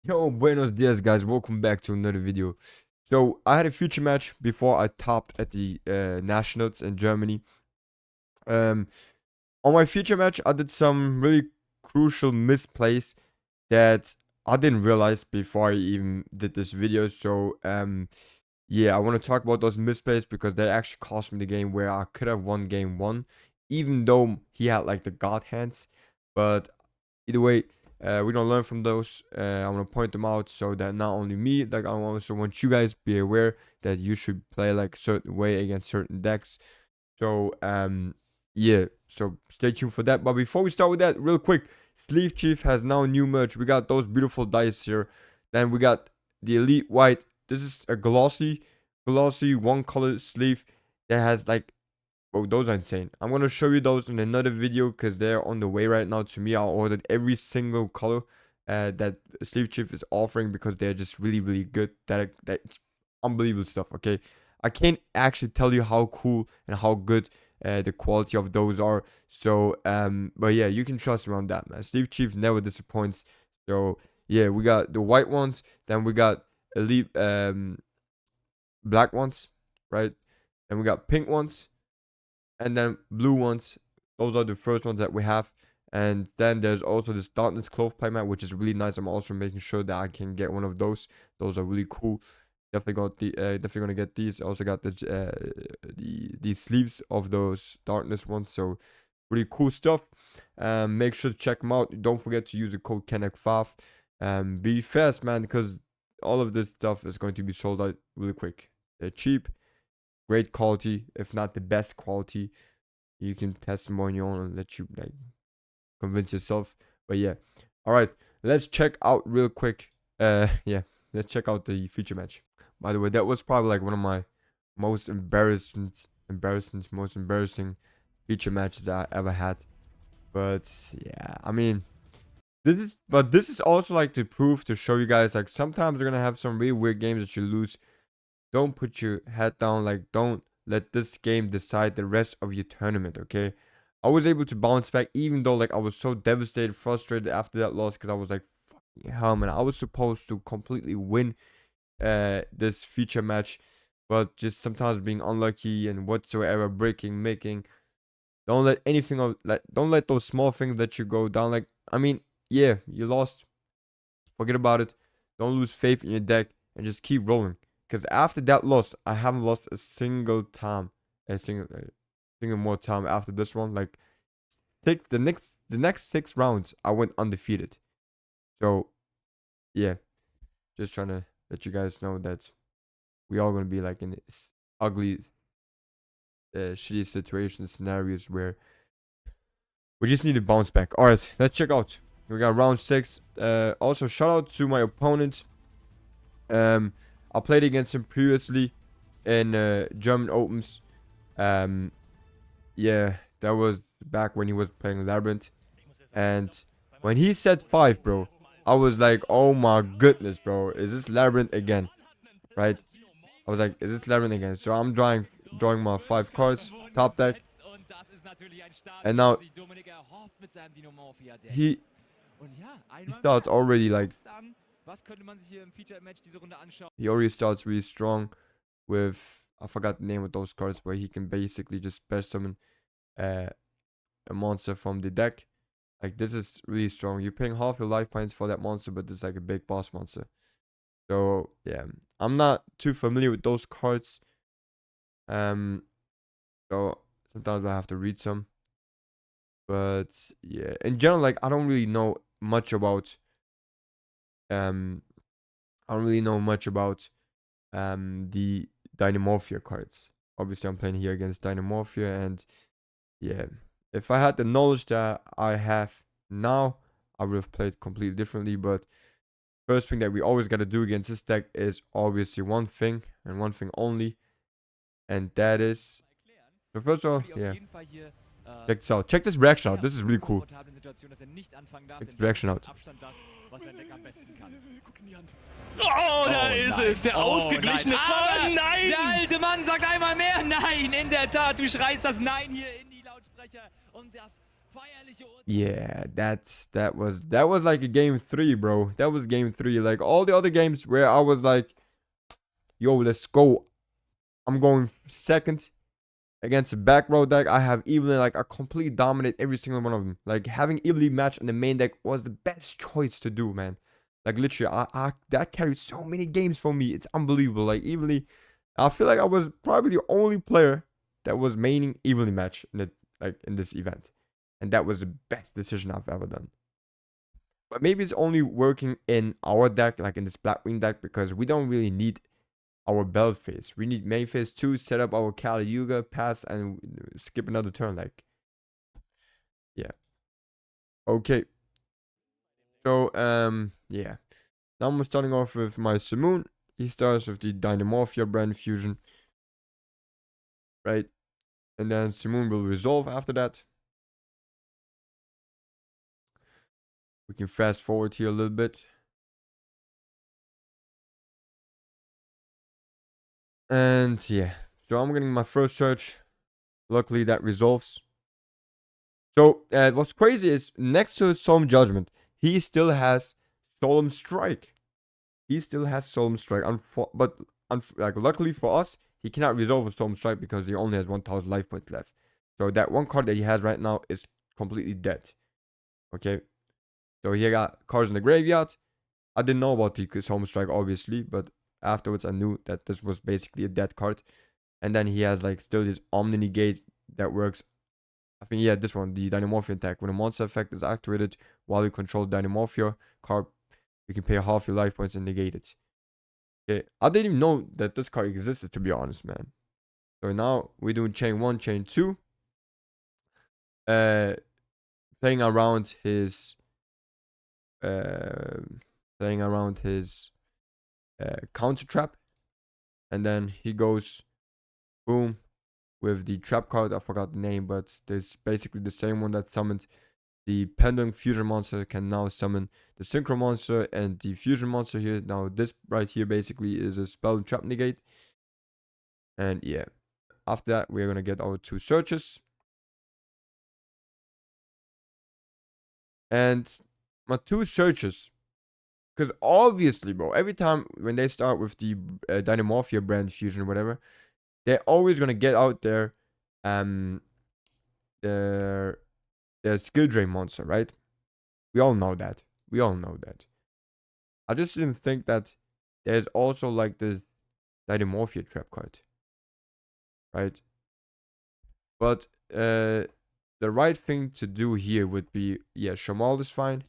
Yo, buenos dias, guys. Welcome back to another video. So, I had a future match before I topped at the Nationals in Germany. Um, on my future match, I did some really crucial misplays that I didn't realize before I even did this video. So, yeah, I want to talk about those misplays because they actually cost me the game where I could have won game one, even though he had like the god hands. But either way, we're gonna learn from those. I want to point them out so that not only me, like I also want you guys be aware that you should play like a certain way against certain decks. So yeah, so stay tuned for that. But before we start with that, real quick, Sleeve Chief has now new merch. We got those beautiful dice here. Then we got the Elite White. This is a glossy one color sleeve that has like, oh, those are insane. I'm going to show you those in another video because they're on the way right now to me. I ordered every single color that Sleeve Chip is offering because they're just really, really good. That's unbelievable stuff, okay? I can't actually tell you how cool and how good the quality of those are. So, but yeah, you can trust me on that, man. Sleeve Chief never disappoints. So, yeah, we got the white ones. Then we got elite black ones, right? And we got pink ones and then blue ones. Those are the first ones that we have. And then there's also this darkness cloth playmat, which is really nice. I'm also making sure that I can get one of those. Those are really cool. Definitely gonna get these. I also got the sleeves of those darkness ones. So really cool stuff. Make sure to check them out. Don't forget to use the code KENNEC5. Be fast, man, because all of this stuff is going to be sold out really quick. They're cheap, great quality, if not the best quality. You can test them on your own and let you like convince yourself. But yeah, all right, let's check out real quick. Yeah, let's check out the feature match. By the way, that was probably like one of my most embarrassing feature matches that I ever had. But yeah, I mean, this is also like to prove to show you guys like sometimes you're gonna have some really weird games that you lose. Don't put your head down. Like, don't let this game decide the rest of your tournament, okay? I was able to bounce back even though like I was so devastated, frustrated after that loss because I was like, fucking hell, man. I was supposed to completely win this feature match, but just sometimes being unlucky and whatsoever, breaking, making. Don't let anything of like don't let those small things let you go down. Like, I mean, yeah, you lost. Forget about it. Don't lose faith in your deck and just keep rolling. Because after that loss, I haven't lost a single time, a single more time after this one. Like, take the next 6 rounds, I went undefeated. So yeah, just trying to let you guys know that we all gonna be like in this ugly, shitty situation scenarios where we just need to bounce back. All right, let's check out. We got round 6. Also, shout out to my opponent. I played against him previously in German Opens. Yeah, that was back when he was playing Labyrinth. And when he said 5, bro, I was like, oh my goodness, bro. Is this Labyrinth again? Right? I was like, is this Labyrinth again? So I'm drawing my 5 cards, top deck. And now he starts already like he already starts really strong with I forgot the name of those cards where he can basically just special summon a monster from the deck. Like this is really strong. You're paying half your life points for that monster, but it's like a big boss monster. So yeah, I'm not too familiar with those cards. So sometimes I have to read some. But yeah, in general, like I don't really know much about um the Dynamorphia cards. Obviously, I'm playing here against Dynamorphia, and yeah, if I had the knowledge that I have now, I would have played completely differently. But first thing that we always got to do against this deck is obviously one thing and one thing only, and that is the first one. Yeah, check this out. Check this reaction out. This is really cool. Check this reaction out. Oh, da ist es, der ausgeglichene Aber nein! Der alte Mann sagt einmal mehr Nein. In der Tat, du schreist das Nein hier in die Lautsprecher. Und das Yeah, that was like a game 3, bro. That was game 3. Like all the other games where I was like, yo, let's go. I'm going second against a back row deck. I have evenly like I completely dominate every single one of them. Like having evenly match in the main deck was the best choice to do, man. Like literally, I that carried so many games for me. It's unbelievable. Like evenly, I feel like I was probably the only player that was maining evenly match in in this event, and that was the best decision I've ever done. But maybe it's only working in our deck, like in this Blackwing deck, because we don't really need our belt phase. We need main phase 2, set up our Kali Yuga, pass, and skip another turn. Like, yeah. Okay. So, yeah. Now I'm starting off with my Simoon. He starts with the Dynamorphia brand fusion, right? And then Simoon will resolve after that. We can fast forward here a little bit. And yeah, so I'm getting my first search. Luckily, that resolves. So what's crazy is next to Solemn Judgment, he still has Solemn Strike. He still has Solemn Strike, but like luckily for us, he cannot resolve with Solemn Strike because he only has 1,000 life points left. So that one card that he has right now is completely dead. Okay, so he got cards in the graveyard. I didn't know about the Solemn Strike obviously, but afterwards I knew that this was basically a dead card. And then he has like still this Omni Negate that works. I think yeah, this one, the Dynamorphia attack. When a monster effect is activated while you control Dynamorphia card, you can pay half your life points and negate it. Okay, I didn't even know that this card existed, to be honest, man. So now we're doing chain 1, chain 2. Uh, playing around his, uh, playing around his counter trap, and then he goes boom with the trap card. I forgot the name, but there's basically the same one that summoned the Pendant Fusion monster. Can now summon the Synchro monster and the Fusion monster here. Now this right here basically is a spell and trap negate. And yeah, after that we're gonna get our 2 searches. And my 2 searches, because obviously, bro, every time when they start with the Dynamorphia brand fusion or whatever, they're always gonna get out um their their skill drain monster, right? We all know that. We all know that. I just didn't think that there's also like the Dynamorphia trap card, right? But the right thing to do here would be, yeah, Shamal is fine.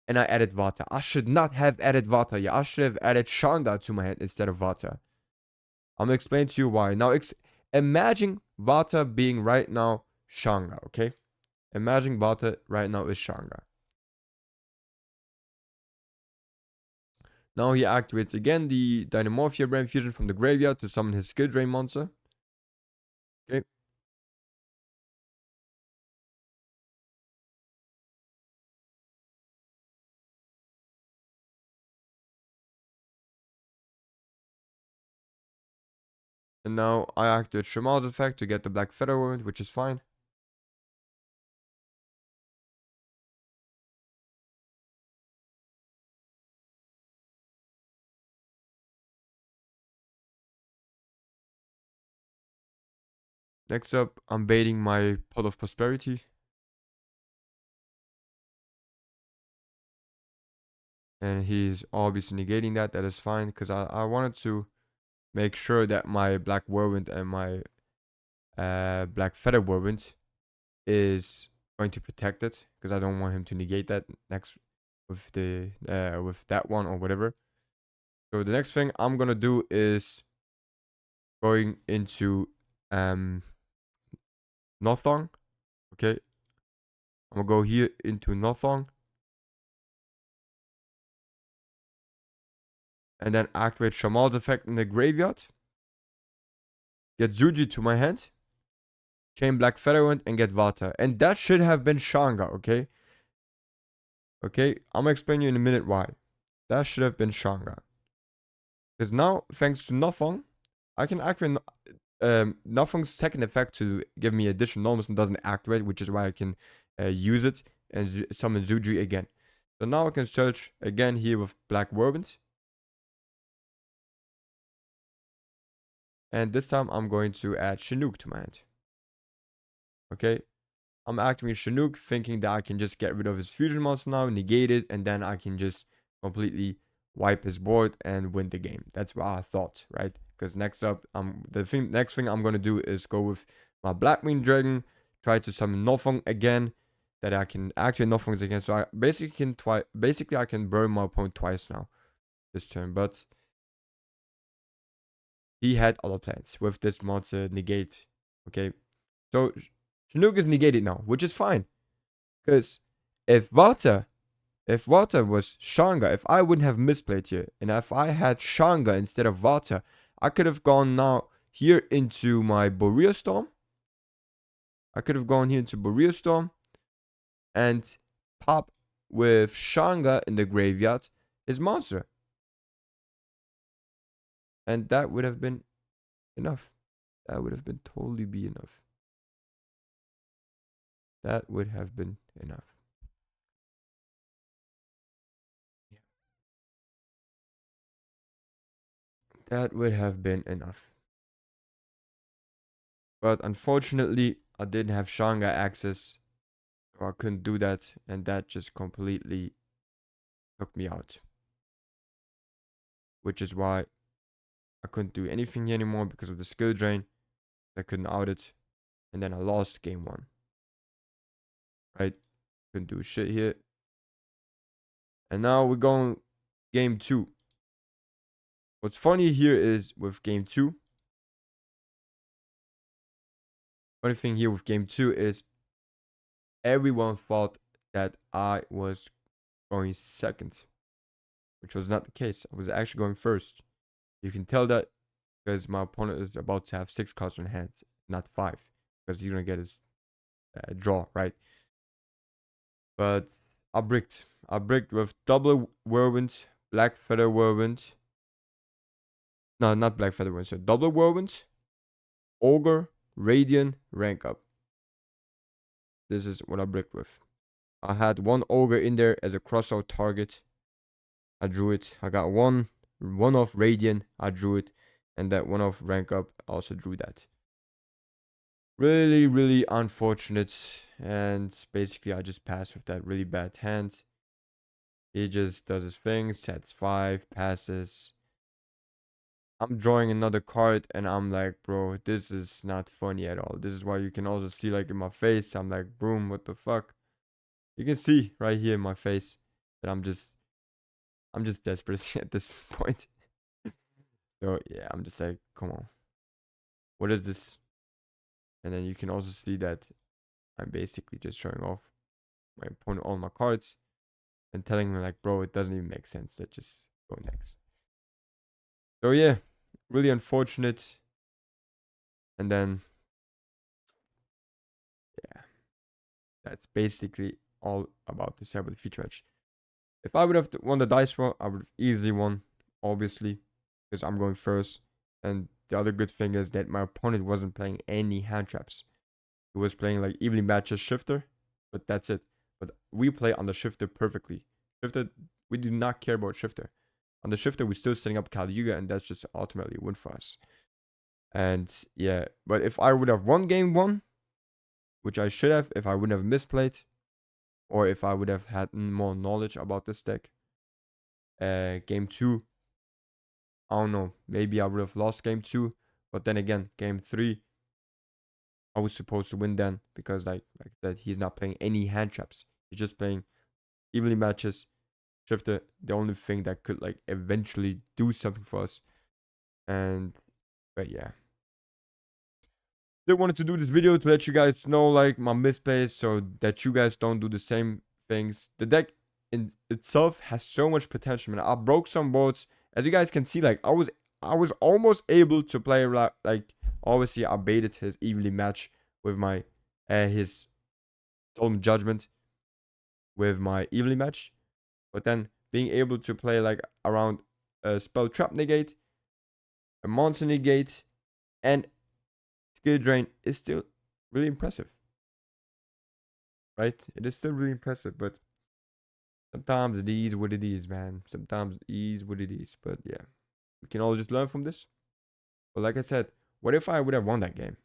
And I added Vata. I should not have added Vata. Yeah, I should have added Shanga to my hand instead of Vata. I'm gonna explain to you why. Now, imagine Vata being right now Shanga, okay? Imagine Vata right now is Shanga. Now he activates again the Dynamorphia brand fusion from the graveyard to summon his skill drain monster. Okay. And now I activate Shamal's effect to get the Black Feather Wound, which is fine. Next up, I'm baiting my Pot of Prosperity. And he's obviously negating that. That is fine, because I wanted to make sure that my Black Whirlwind and my Black Feather Whirlwind is going to protect it, because I don't want him to negate that next with the with that one or whatever. So the next thing I'm gonna do is going into Nothong. Okay, I'm gonna go here into Nothong and then activate Shamal's effect in the graveyard. Get Zuji to my hand. Chain Black Featherwind and get Vata. And that should have been Shanga, okay? Okay, I'm gonna explain you in a minute why. That should have been Shanga. Because now, thanks to Nothong, I can activate Nothing's second effect to give me additional normals and doesn't activate, which is why I can use it and summon Zuji again. So now I can search again here with Black Whirlwind. And this time I'm going to add Chinook to my hand. Okay. I'm activating Chinook thinking that I can just get rid of his fusion monster now, negate it, and then I can just completely wipe his board and win the game. That's what I thought, right? Because next up, next thing I'm gonna do is go with my Blackwing Dragon, try to summon Nothung again, that I can activate Nothungs again. So I basically I can burn my opponent twice now this turn, but he had other plans with this monster negate. Okay, so Chinook is negated now, which is fine. Because if Vata was Shanga, if I wouldn't have misplayed here, and if I had Shanga instead of Vata, I could have gone now here into my Borea Storm. I could have gone here into Borea Storm and pop with Shanga in the graveyard his monster. And that would have been enough. That would have been totally be enough. That would have been enough. That would have been enough. But unfortunately, I didn't have Shanga access, so I couldn't do that, and that just completely took me out. Which is why I couldn't do anything anymore because of the skill drain. I couldn't out it, and then I lost game 1. Right? Couldn't do shit here. And now we're going game 2. What's funny here is with game 2, funny thing here with game 2 is everyone thought that I was going second, which was not the case. I was actually going first. You can tell that because my opponent is about to have 6 cards in hand, not 5, because he's gonna get his draw, right? But I bricked. I bricked with double Whirlwind, Black Feather Whirlwind. No, not Black Feather Whirlwind, so double Whirlwind, Ogre, Radiant, rank up. This is what I bricked with. I had one Ogre in there as a crossout target. I drew it. I got one off Radiant. I drew it. And that one off rank up. I also drew that. Really, really unfortunate. And basically, I just passed with that really bad hand. He just does his thing, sets 5, passes. I'm drawing another card, and I'm like, bro, this is not funny at all. This is why you can also see, like, in my face, I'm like, boom, what the fuck? You can see right here in my face that I'm just desperate at this point. So, yeah, I'm just like, come on. What is this? And then you can also see that I'm basically just showing off my opponent all my cards and telling me like, bro, it doesn't even make sense. Let's just go next. So yeah, really unfortunate. And then, yeah, that's basically all about the Cyber feature match. If I would have won the dice roll, I would have easily won, obviously, because I'm going first. And the other good thing is that my opponent wasn't playing any hand traps. He was playing like evenly matches shifter, but that's it. But we play on the shifter perfectly. Shifter, we do not care about shifter. On the shifter, we're still setting up Kali Yuga, and that's just ultimately a win for us. And yeah, but if I would have won game 1, which I should have if I wouldn't have misplayed, or if I would have had more knowledge about this deck, game 2, I don't know, maybe I would have lost game 2, but then again, game 3, I was supposed to win then because like I said, he's not playing any hand traps. He's just playing evenly matches. Shifter, the only thing that could like eventually do something for us. And but yeah. Still wanted to do this video to let you guys know like my misplays so that you guys don't do the same things. The deck in itself has so much potential, man. I broke some boards. As you guys can see, like I was almost able to play like obviously I baited his evenly match with my his Solemn Judgment with my evenly match. But then being able to play like around a spell trap negate, a monster negate, and skill drain is still really impressive, right? It is still really impressive, but sometimes it is what it is, man. Sometimes it is what it is. But yeah, we can all just learn from this. But like I said, what if I would have won that game?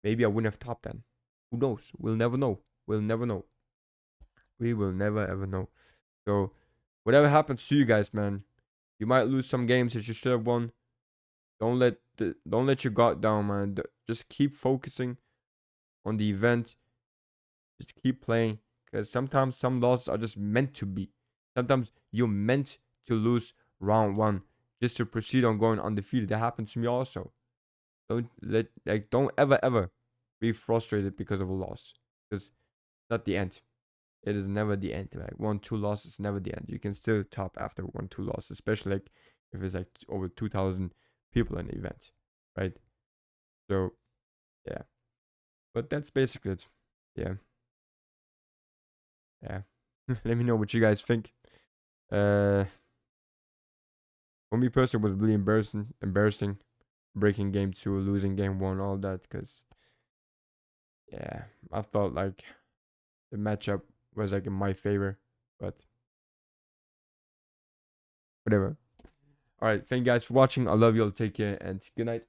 Maybe I wouldn't have topped then. Who knows? We'll never know. We'll never know. We will never ever know. So whatever happens to you guys, man, you might lose some games that you should have won. Don't let your guard down, man. Just keep focusing on the event. Just keep playing. Because sometimes some losses are just meant to be. Sometimes you're meant to lose round one just to proceed on going undefeated. That happened to me also. Don't ever be frustrated because of a loss. Because it's not the end. It is never the end. Like 1-2 losses is never the end. You can still top after 1-2 losses, especially like if it's like over 2,000 people in the event, right? So yeah, but that's basically it. Yeah, yeah. Let me know what you guys think. For me personally, it was really embarrassing, breaking game 2, losing game 1, all that, because yeah, I felt like the matchup was like in my favor, but whatever. All right, thank you guys for watching. I love you all. Take care and good night.